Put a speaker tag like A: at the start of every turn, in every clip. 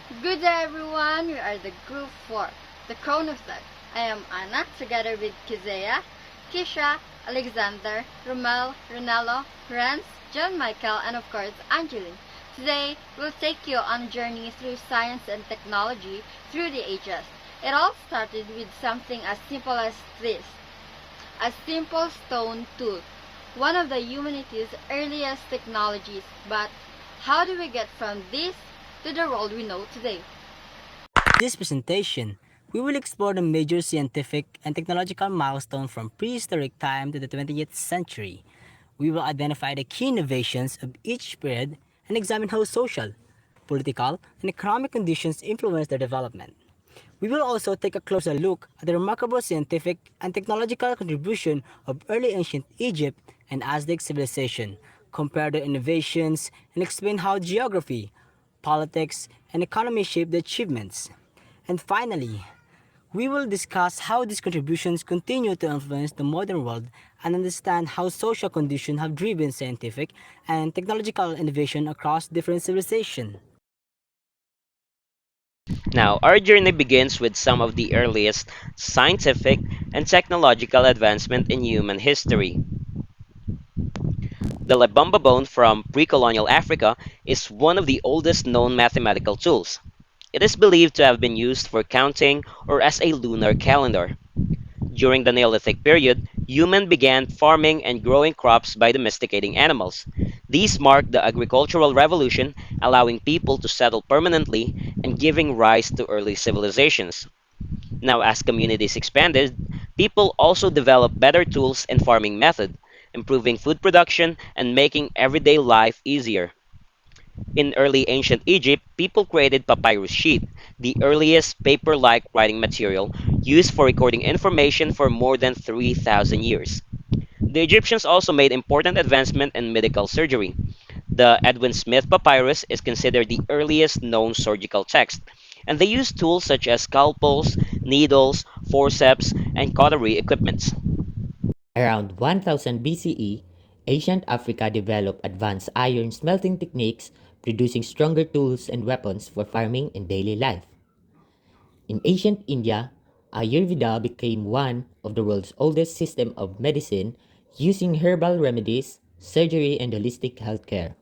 A: Good day everyone, we are the group 4, the ChronoTech. I am Anna, together with Keziah, Kisha, Alexander, Rommel, Ronelo, Rence, John Michael, and of course Angelyn. Today, we'll take you on a journey through science and technology through the ages. It all started with something as simple as this, a simple stone tool, one of the humanity's earliest technologies. But how do we get from this to the world we know today?
B: This presentation, we will explore the major scientific and technological milestones from prehistoric time to the 20th century. We will identify the key innovations of each period and examine how social, political, and economic conditions influence their development. We will also take a closer look at the remarkable scientific and technological contribution of early ancient Egypt and Aztec civilization, compare their innovations, and explain how geography, politics, and economy shaped their achievements. And finally, we will discuss how these contributions continue to influence the modern world and understand how social conditions have driven scientific and technological innovation across different civilizations.
C: Now, our journey begins with some of the earliest scientific and technological advancement in human history. The Lebomba bone from pre-colonial Africa is one of the oldest known mathematical tools. It is believed to have been used for counting or as a lunar calendar. During the Neolithic period, humans began farming and growing crops by domesticating animals. These marked the agricultural revolution, allowing people to settle permanently and giving rise to early civilizations. Now, as communities expanded, people also developed better tools and farming methods, improving food production and making everyday life easier. In early ancient Egypt, people created papyrus sheet, the earliest paper-like writing material used for recording information for more than 3,000 years. The Egyptians also made important advancement in medical surgery. The Edwin Smith papyrus is considered the earliest known surgical text, and they used tools such as scalpels, needles, forceps, and cautery equipments.
D: Around 1000 BCE, ancient Africa developed advanced iron smelting techniques, producing stronger tools and weapons for farming and daily life. In ancient India, Ayurveda became one of the world's oldest systems of medicine, using herbal remedies, surgery, and holistic healthcare.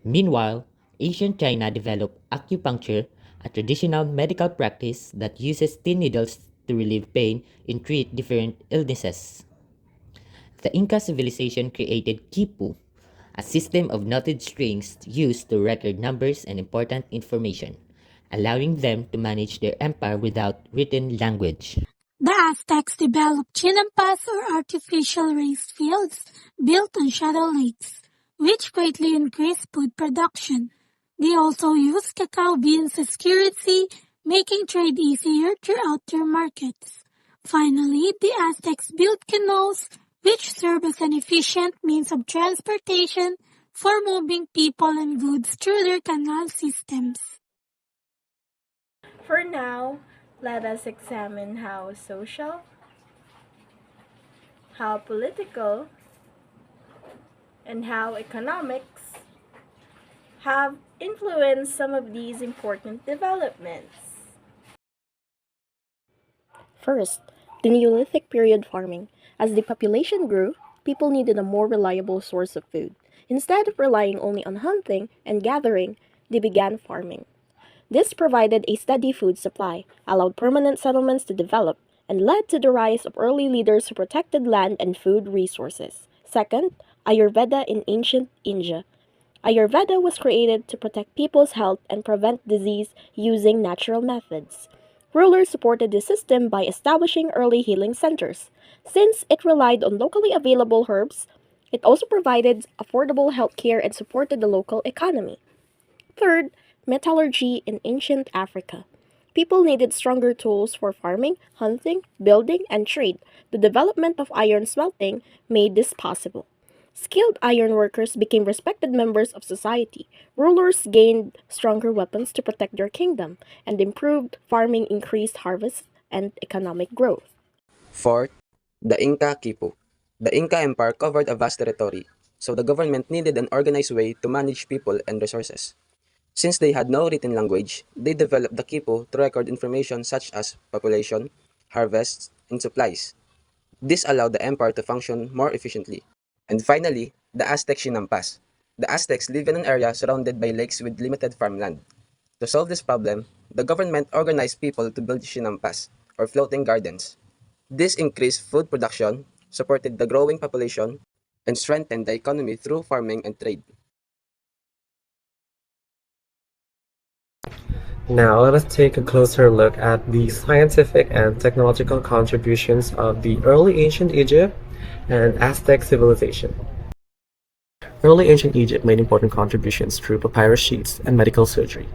D: Meanwhile, ancient China developed acupuncture, a traditional medical practice that uses thin needles to relieve pain and treat different illnesses. The Inca Civilization created quipu, a system of knotted strings used to record numbers and important information, allowing them to manage their empire without written language.
E: The Aztecs developed chinampas or artificial raised fields built on shadow lakes, which greatly increased food production. They also used cacao beans as currency, making trade easier throughout their markets. Finally, the Aztecs built canals, which serve as an efficient means of transportation for moving people and goods through their canal systems.
F: For now, let us examine how social, how political, and how economics have influenced some of these important developments.
G: First, the Neolithic period farming. As the population grew, people needed a more reliable source of food. Instead of relying only on hunting and gathering, they began farming. This provided a steady food supply, allowed permanent settlements to develop, and led to the rise of early leaders who protected land and food resources. Second, Ayurveda in ancient India. Ayurveda was created to protect people's health and prevent disease using natural methods. Rulers supported the system by establishing early healing centers. Since it relied on locally available herbs, it also provided affordable health care and supported the local economy. Third, metallurgy in ancient Africa. People needed stronger tools for farming, hunting, building, and trade. The development of iron smelting made this possible. Skilled iron workers became respected members of society. Rulers gained stronger weapons to protect their kingdom, and improved farming increased harvests and economic growth.
H: Fourth, the Inca Quipu. The Inca Empire covered a vast territory, so the government needed an organized way to manage people and resources. Since they had no written language, they developed the quipu to record information such as population, harvests, and supplies. This allowed the empire to function more efficiently. And finally, the Aztec Chinampas. The Aztecs live in an area surrounded by lakes with limited farmland. To solve this problem, the government organized people to build chinampas, or floating gardens. This increased food production, supported the growing population, and strengthened the economy through farming and trade.
I: Now let us take a closer look at the scientific and technological contributions of the early ancient Egypt and Aztec civilization. Early ancient Egypt made important contributions through papyrus sheets and medical surgery.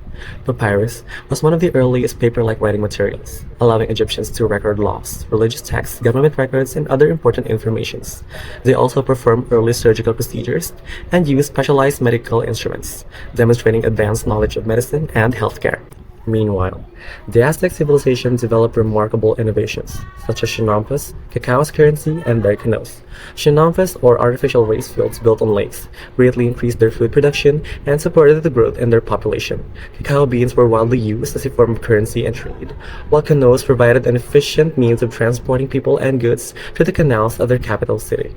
I: Papyrus was one of the earliest paper-like writing materials, allowing Egyptians to record laws, religious texts, government records, and other important informations. They also performed early surgical procedures and used specialized medical instruments, demonstrating advanced knowledge of medicine and healthcare. Meanwhile, the Aztec civilization developed remarkable innovations, such as chinampas, cacao's currency, and their canoes. Chinampas, or artificial race fields built on lakes, greatly increased their food production and supported the growth in their population. Cacao beans were widely used as a form of currency and trade, while canoes provided an efficient means of transporting people and goods to the canals of their capital city.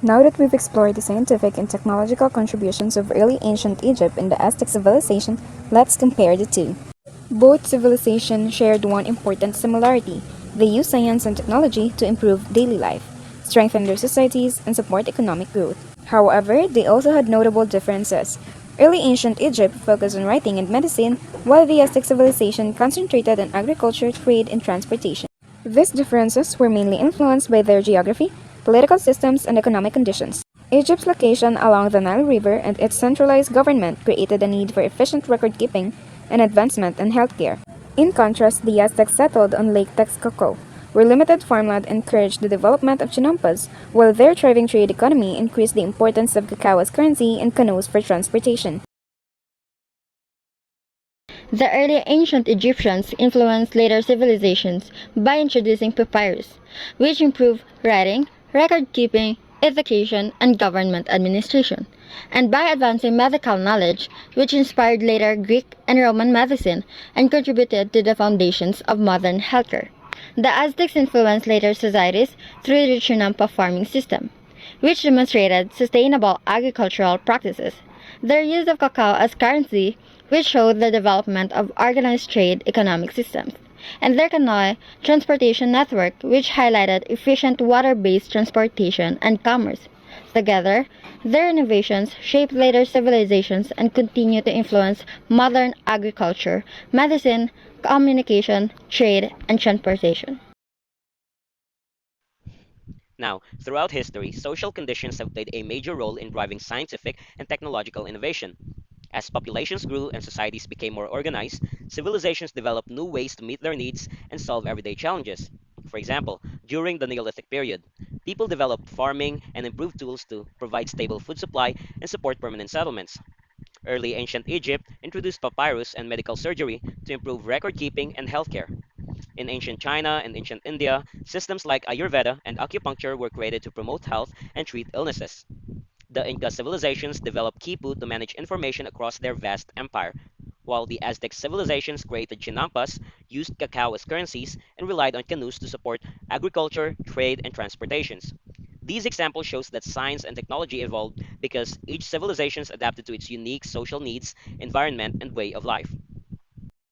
J: Now that we've explored the scientific and technological contributions of early ancient Egypt and the Aztec civilization, let's compare the two. Both civilizations shared one important similarity. They used science and technology to improve daily life, strengthen their societies, and support economic growth. However, they also had notable differences. Early ancient Egypt focused on writing and medicine, while the Aztec civilization concentrated on agriculture, trade, and transportation. These differences were mainly influenced by their geography, political systems, and economic conditions. Egypt's location along the Nile River and its centralized government created a need for efficient record keeping and advancement in healthcare. In contrast, the Aztecs settled on Lake Texcoco, where limited farmland encouraged the development of chinampas, while their thriving trade economy increased the importance of cacao as currency and canoes for transportation.
A: The early ancient Egyptians influenced later civilizations by introducing papyrus, which improved writing, record keeping, education, and government administration, and by advancing medical knowledge, which inspired later Greek and Roman medicine and contributed to the foundations of modern healthcare. The Aztecs influenced later societies through the Chinampa farming system, which demonstrated sustainable agricultural practices. Their use of cacao as currency, which showed the development of organized trade economic systems, and their canoe transportation network, which highlighted efficient water-based transportation and commerce. Together, their innovations shaped later civilizations and continue to influence modern agriculture, medicine, communication, trade, and transportation.
C: Now, throughout history, social conditions have played a major role in driving scientific and technological innovation. As populations grew and societies became more organized, civilizations developed new ways to meet their needs and solve everyday challenges. For example, during the Neolithic period, people developed farming and improved tools to provide stable food supply and support permanent settlements. Early ancient Egypt introduced papyrus and medical surgery to improve record keeping and healthcare. In ancient China and ancient India, systems like Ayurveda and acupuncture were created to promote health and treat illnesses. The Inca civilizations developed quipu to manage information across their vast empire, while the Aztec civilizations created chinampas, used cacao as currencies, and relied on canoes to support agriculture, trade, and transportations. These examples shows that science and technology evolved because each civilization adapted to its unique social needs, environment, and way of life.